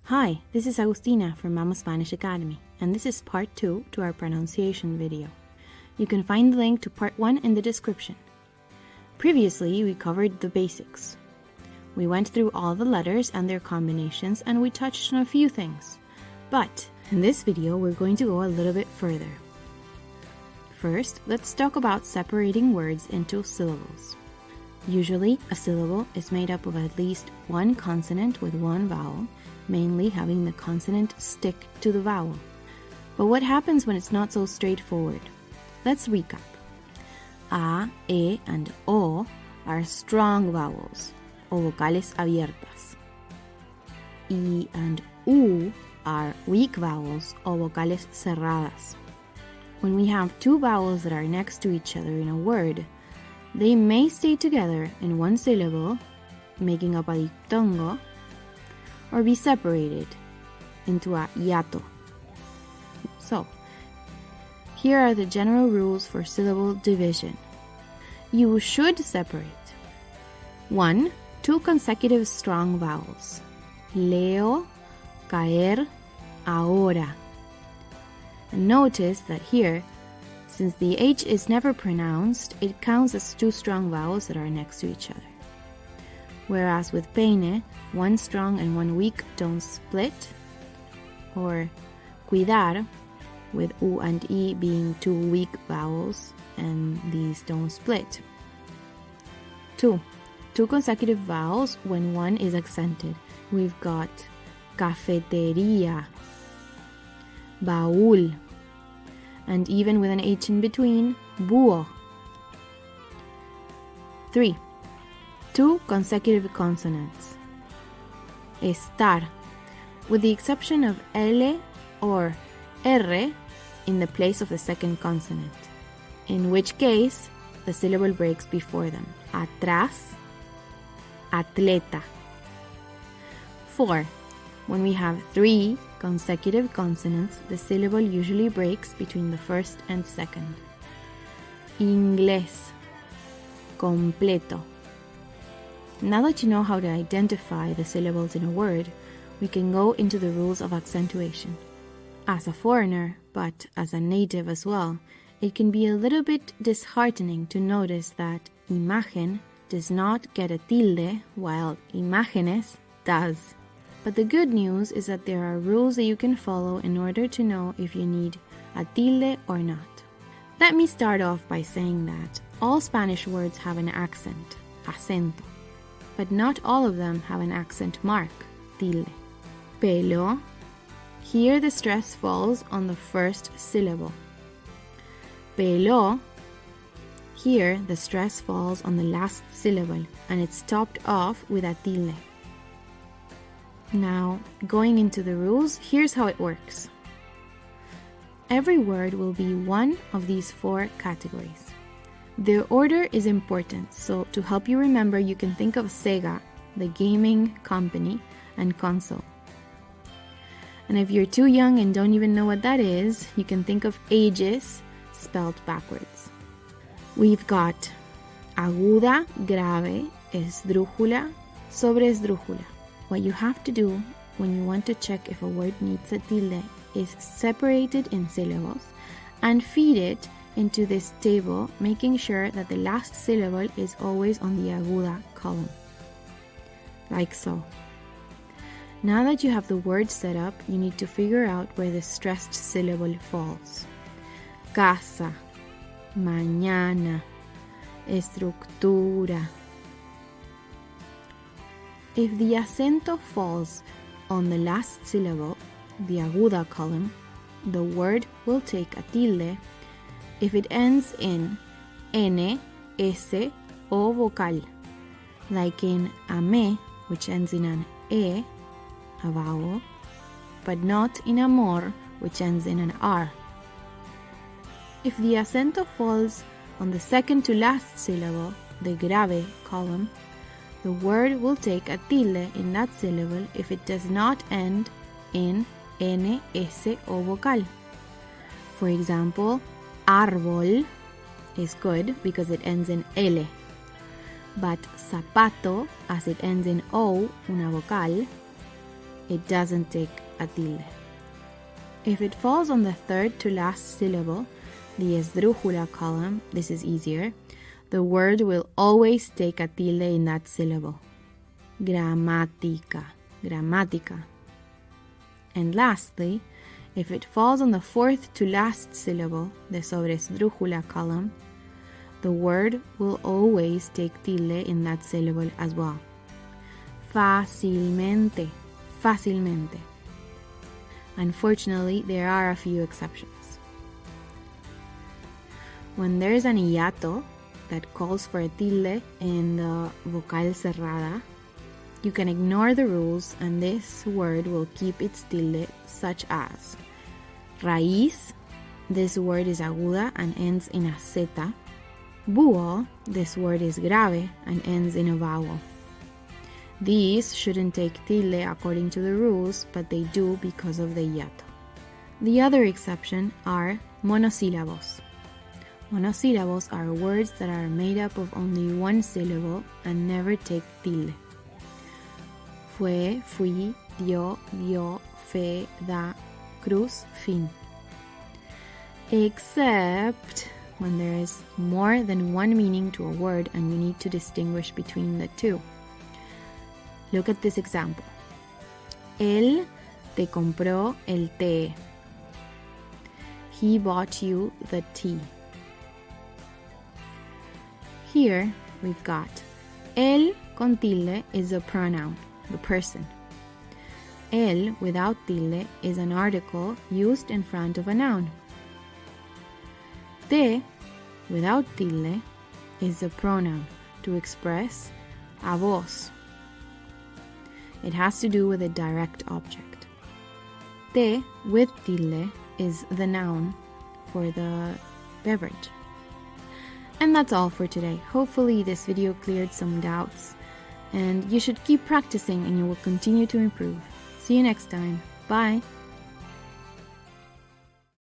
Hi, this is Agustina from Mama Spanish Academy, and this is part 2 to our pronunciation video. You can find the link to part 1 in the description. Previously, we covered the basics. We went through all the letters and their combinations, and we touched on a few things. But in this video, we're going to go a little bit further. First, let's talk about separating words into syllables. Usually, a syllable is made up of at least one consonant with one vowel, mainly having the consonant stick to the vowel. But what happens when it's not so straightforward? Let's recap. A, E, and O are strong vowels, o vocales abiertas. I and U are weak vowels, o vocales cerradas. When we have two vowels that are next to each other in a word, they may stay together in one syllable, making up a diptongo, or be separated into a hiato. So, here are the general rules for syllable division. You should separate 1. 2 consecutive strong vowels. Leo, caer, ahora. And notice that here, since the H is never pronounced, it counts as 2 strong vowels that are next to each other. Whereas with peine, 1 strong and 1 weak don't split, or cuidar, with U and I being 2 weak vowels, and these don't split. 2 consecutive vowels when one is accented. We've got cafetería, baúl, and even with an H in between, búho. 3. 2 consecutive consonants. Estar, with the exception of L or R in the place of the second consonant, in which case the syllable breaks before them. Atrás, atleta. 4. When we have 3 consecutive consonants, the syllable usually breaks between the first and second. Inglés, completo. Now that you know how to identify the syllables in a word, we can go into the rules of accentuation. As a foreigner, but as a native as well, it can be a little bit disheartening to notice that imagen does not get a tilde while imágenes does. But the good news is that there are rules that you can follow in order to know if you need a tilde or not. Let me start off by saying that all Spanish words have an accent, acento, but not all of them have an accent mark, tilde. Pelo, here the stress falls on the first syllable. Pelo, here the stress falls on the last syllable and it's topped off with a tilde. Now, going into the rules, here's how it works. Every word will be one of these 4 categories. Their order is important, so to help you remember, you can think of Sega, the gaming company, and console. And if you're too young and don't even know what that is, you can think of ages spelled backwards. We've got aguda, grave, esdrújula, sobreesdrújula. What you have to do when you want to check if a word needs a tilde is separate it in syllables and feed it into this table, making sure that the last syllable is always on the aguda column. Like so. Now that you have the word set up, you need to figure out where the stressed syllable falls. Casa, mañana, estructura. If the acento falls on the last syllable, the aguda column, the word will take a tilde if it ends in N, S, o vocal, like in amé, which ends in an E, a vowel, but not in amor, which ends in an R. If the acento falls on the second to last syllable, the grave column, the word will take a tilde in that syllable if it does not end in N, S, o vocal. For example, árbol is good because it ends in L, but zapato, as it ends in O, una vocal, it doesn't take a tilde. If it falls on the third to last syllable, the esdrújula column, this is easier, the word will always take a tilde in that syllable. Gramática, gramática. And lastly, if it falls on the fourth to last syllable, the sobresdrújula column, the word will always take tilde in that syllable as well. Fácilmente, fácilmente. Unfortunately, there are a few exceptions. When there's an hiato that calls for a tilde in the vocal cerrada, you can ignore the rules and this word will keep its tilde, such as raíz, this word is aguda and ends in a zeta. Búho, this word is grave and ends in a vowel. These shouldn't take tilde according to the rules, but they do because of the hiato. The other exception are monosílabos. Monosílabos are words that are made up of only one syllable and never take tilde. Fue, fui, dio, dio, fe, da, cruz, fin. Except when there is more than one meaning to a word and you need to distinguish between the two. Look at this example. Él te compró el té. He bought you the tea. Here we've got él con tilde is a pronoun, the person. El without tilde is an article used in front of a noun. Te without tilde is a pronoun to express a voz. It has to do with a direct object. Te with tilde is the noun for the beverage. And that's all for today. Hopefully this video cleared some doubts. And you should keep practicing and you will continue to improve. See you next time. Bye!